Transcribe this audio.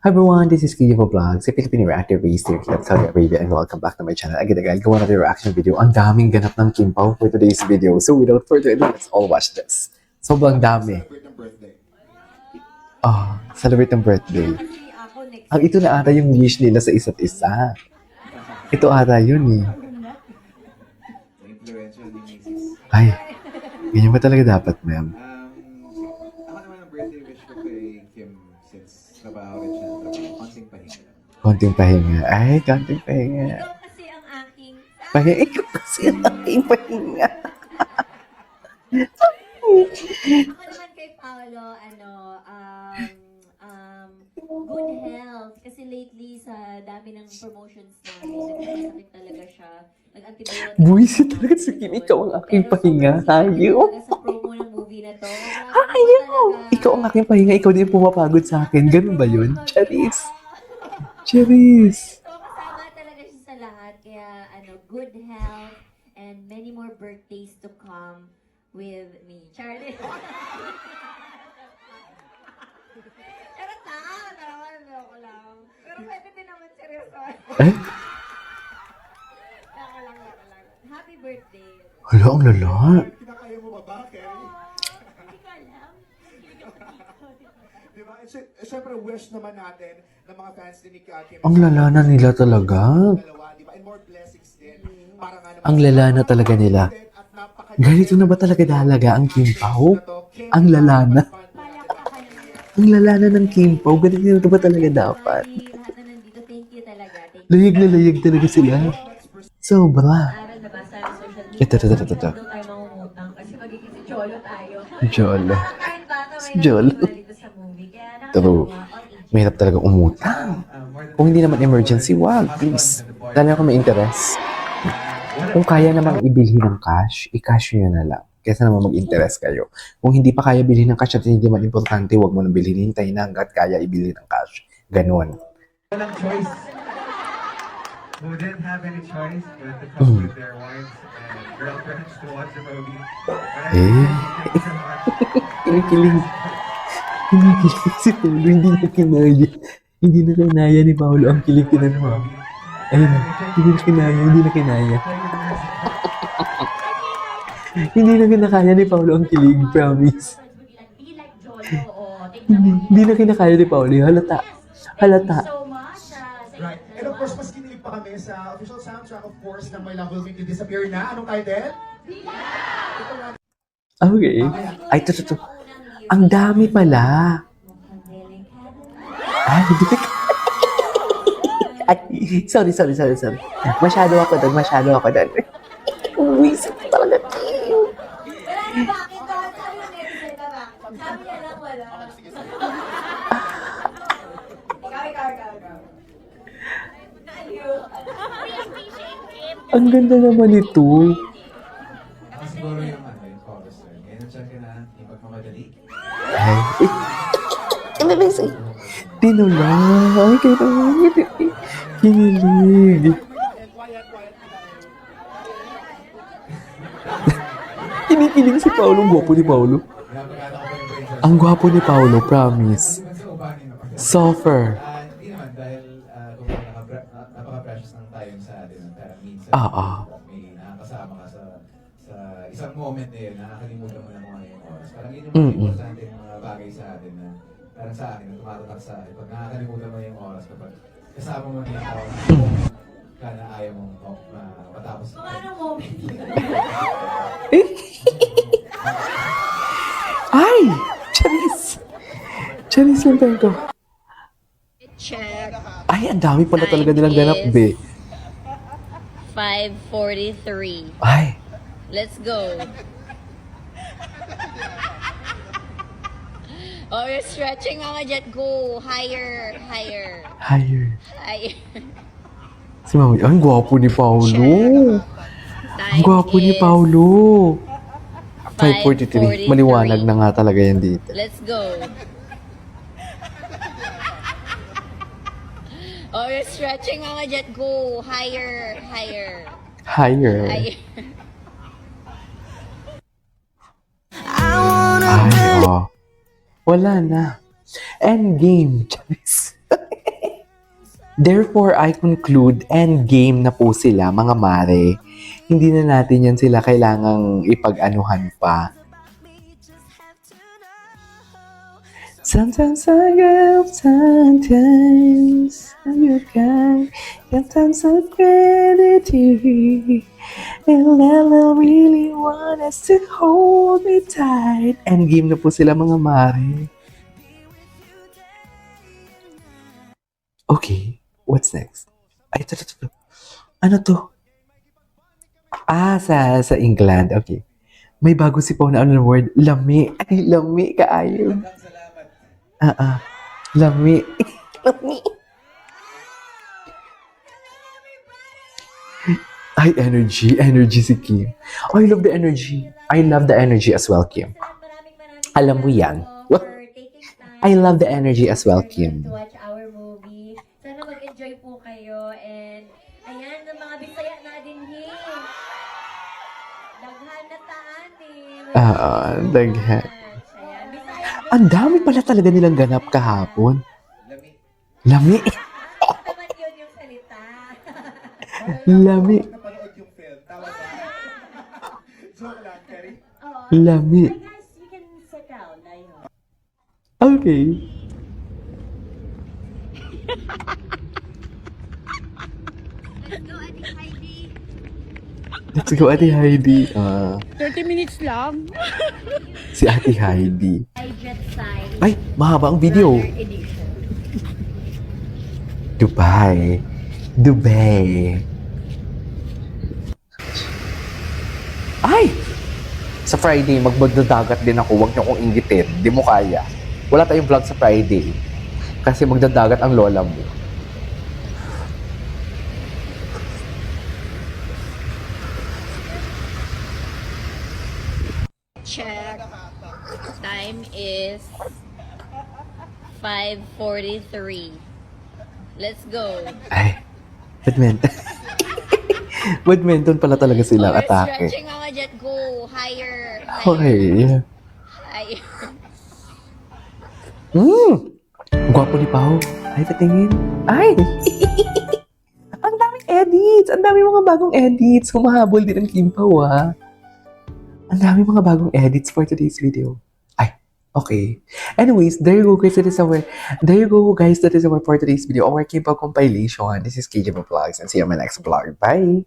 Hi everyone, this is Kiyo Vlogs, a Filipino reactor based here in Saudi Arabia, and welcome back to my channel. Again, gawa natin yung reaction video. Ang daming ganap ng Kim Pao for today's video. So without further ado, let's all watch this. Sobrang dami. Celebrate ng birthday. Ang ito na ata yung wish nila sa isa't isa. Ito ata yun eh. Ay, ganyan ba talaga dapat, ma'am? Ako naman ang birthday wish ko kay Kim since trabaho rin siya. Konting pahinga. Konting pahinga. Ay, konting pahinga. Ikaw kasi ang aking... Pahinga, ikaw kasi ang aking pahinga. Ako naman kay Paolo, good health. Kasi lately, sa dami ng promotions namin, nagkakasakit talaga siya. Nag-antibiotic. Buwisit talaga si Kim. Ikaw ang aking pahinga. Hayo. Sa promo ng movie na to. Hayo. Ikaw ang aking pahinga. Ikaw din pumapagod sa akin. Ganun ba yun? Charis. Charis. So, kasama talaga siya sa lahat. Kaya, good health and many more birthdays to come with me. Charlie. Charot lang. Ako lang. Pero pwede din naman seryoso. Eh? Ako lang. Happy birthday. Hala, ang lala. Kinakaya mo ba ba, Kerry? Hindi ko alam. Diba? Siyempre, wish naman natin ng mga fans din ni Kim. Ang lala na nila talaga. Dalawa, diba? And more blessings din. Para nga naman Ang lala na talaga nila. Ganito na ba talaga dalaga ang Kim Pao? Ang lala na. Ang lala na ng Kim Pao. Ganito na ba talaga dapat? Lahat na nandito, thank you talaga. Thank you. Layag na layag talaga sila. Sobra. Aral na ba sa social media? Ito. Doon tayo mangungutang kasi magiging si Cholo tayo. Jolo. Kahit bata may Jolo. nagsisimula dito sa movie. Kaya True. nakakatawa. Mahirap talaga umutang. Kung hindi naman emergency, wag, please. Dahil ako may interest. Kung kaya namang ibili ng cash, i-cash nyo na lang. Kaysa naman mag-interest kayo. Kung hindi pa kaya bilhin ng cash at hindi man importante, wag mo nang bilhin. Hintayin na hanggat kaya ibili ng cash. Ganon. Walang choice. Who didn't have any choice but to come with their wives and girlfriends to watch the movie. Kinikilig. Kinikilig si Paulo. Hindi na kinaya. Hindi na kinaya ni Paulo ang kilig na naman. Ayun na. Hindi na kinaya. Hindi na kinaya. Hindi na kinakaya ni Paulo ang kilig. Promise. Be like Jolo o tignan mo. Hindi na kinakaya ni Paulo. Halata. Halata. So much. Right. And of course, mas kinilig pa kami sa official soundtrack, of course, ng My Love Will Make You Disappear na. Anong title? Okay. Ay, ito. Ang dami pala. Ay, hindi ka... Ay, sorry. Masyado ako doon. Uwisip talaga. Bakit ba? Sabi ng netizen na ba? Sabi niya lang wala. Ikaw. Ang ganda naman ito. Siguro yung chorus. Ngayon ang check na yung pagmamadali. Ay, tinulay. Ay, kinilig. Kinikilig si Paulo. Ang gwapo ni Paulo. Ang gwapo ni Paulo, promise. Suffer. Hindi naman dahil kung napaka-precious ng time sa atin. Parang minsan may nakakasama ka sa isang moment na yun, nakakalimutan mo na kung ano yung oras. Parang yun yung mga importante yung mga bagay sa atin na parang sa akin, na tumatatak sa akin. Pag nakakalimutan mo na yung oras, kapag kasama mo na yung tao ka na ayaw mong matapos. Kung anong moment yun? Ay! Charis lang tayo. Check. Ay, ang dami pala talaga nilang ganap, be. 5:43. Ay, Let's go. Oh, you're stretching, Mama Jet. Go. Higher. higher. Si Mami, ang gwapo ni Paulo. Ang gwapo ni Paulo. 5:43. Maliwanag na nga talaga yan dito. Let's go. Oh, you're stretching, Mama Jet. Go. Higher. Higher. Ay, oh. Wala na. Endgame. Charis. Therefore, I conclude end game na po sila, mga mare. Hindi na natin yan sila kailangang ipag-anuhan pa. Sometimes I go, sometimes I'm kind, sometimes I'm gratitude. And Lala really want us to hold me tight. End game na po sila, mga mare. Okay, what's next? Ay, ito. Ano to? Sa England. Okay. May bago si Pao na ano word. Lami. Ay, lami. Kaayo. Maraming salamat. Lami. Lami. Ay, energy. Energy si Kim. I love the energy. I love the energy as well, Kim. Maraming Alam mo yan. for taking time I love the energy as well, Kim. to watch our movie. Sana mag-enjoy po kayo and ayan, ng mga bisaya na din daghan na taan Daghan. Ayan, bisaya. Ang dami pala talaga nilang ganap kahapon. Lami. Lami. Naman yun yung salita. Lami. Napanood yung film. Tama ba? Joke lang, Kari. Oo. Lami. Hi guys, you can sit down. Ayun. Okay. Let's go, Ate Heidi. 30 minutes lang. Si Ate Heidi. Jet side. Ay, mahaba ang video. Edition. Dubai. Dubai. Ay! Sa Friday, magdadagat din ako. Huwag niyo akong inggitin. Di mo kaya. Wala tayong vlog sa Friday. Kasi magdadagat ang lola mo. Check. Time is 5:43. Let's go. Ay, badminton. Badminton pala talaga silang Or atake. stretching mga jet. Go higher. Okay. Higher. Gwapo ni Pao. Ay, patingin. Ay! Ang daming edits! Ang daming mga bagong edits. Humahabol din ang Kim Pao, ah. Ang daming mga bagong edits for today's video. Ay, okay. Anyways, there you go guys. That is our for today's video. Our Kim Pao compilation. This is KJ Vlogs and see you on my next vlog. Bye!